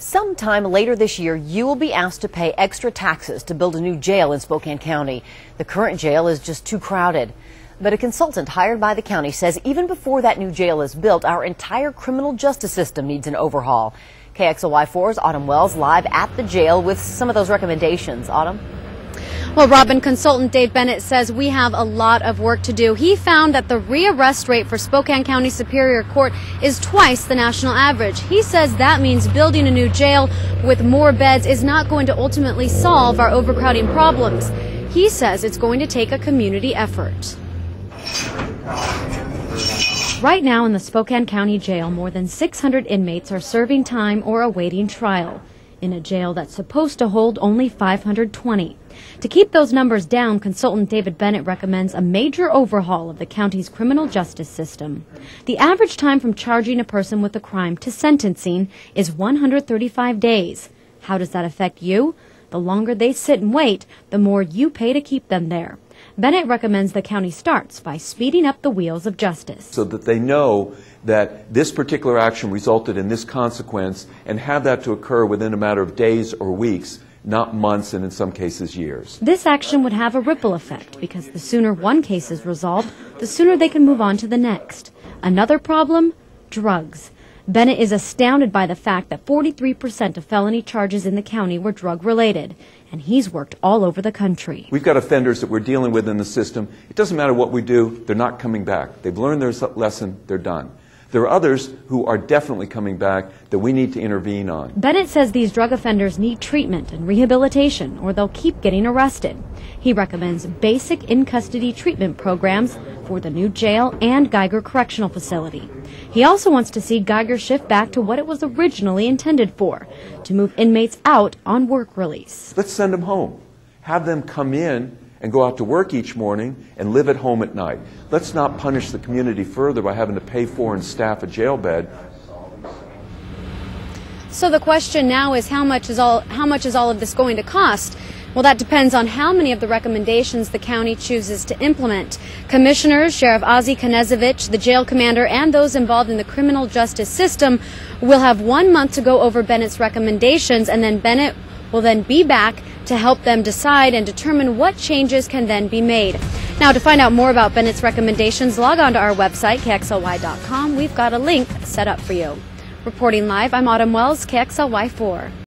Sometime later this year, you will be asked to pay extra taxes to build a new jail in Spokane County. The current jail is just too crowded. But a consultant hired by the county says even before that new jail is built, our entire criminal justice system needs an overhaul. KXLY4's Autumn Wells live at the jail with some of those recommendations. Autumn? Well, Robin, consultant Dave Bennett says we have a lot of work to do. He found that the rearrest rate for Spokane County Superior Court is twice the national average. He says that means building a new jail with more beds is not going to ultimately solve our overcrowding problems. He says it's going to take a community effort. Right now in the Spokane County Jail, more than 600 inmates are serving time or awaiting trial in a jail that's supposed to hold only 520. To keep those numbers down, consultant David Bennett recommends a major overhaul of the county's criminal justice system. The average time from charging a person with a crime to sentencing is 135 days. How does that affect you? The longer they sit and wait, the more you pay to keep them there. Bennett recommends the county starts by speeding up the wheels of justice, so that they know that this particular action resulted in this consequence and have that to occur within a matter of days or weeks, not months and in some cases years. This action would have a ripple effect because the sooner one case is resolved, the sooner they can move on to the next. Another problem? Drugs. Bennett is astounded by the fact that 43% of felony charges in the county were drug-related, and he's worked all over the country. We've got offenders that we're dealing with in the system. It doesn't matter what we do, they're not coming back. They've learned their lesson, they're done. There are others who are definitely coming back that we need to intervene on. Bennett says these drug offenders need treatment and rehabilitation or they'll keep getting arrested. He recommends basic in-custody treatment programs for the new jail and Geiger Correctional Facility. He also wants to see Geiger shift back to what it was originally intended for, to move inmates out on work release. Let's send them home. Have them come in and go out to work each morning and live at home at night. Let's not punish the community further by having to pay for and staff a jail bed. So the question now is how much is all of this going to cost? Well, that depends on how many of the recommendations the county chooses to implement. Commissioners, Sheriff Ozzie Knezovich, the jail commander, and those involved in the criminal justice system will have 1 month to go over Bennett's recommendations, and then Bennett will then be back to help them decide and determine what changes can then be made. Now, to find out more about Bennett's recommendations, log on to our website, KXLY.com. We've got a link set up for you. Reporting live, I'm Autumn Wells, KXLY4.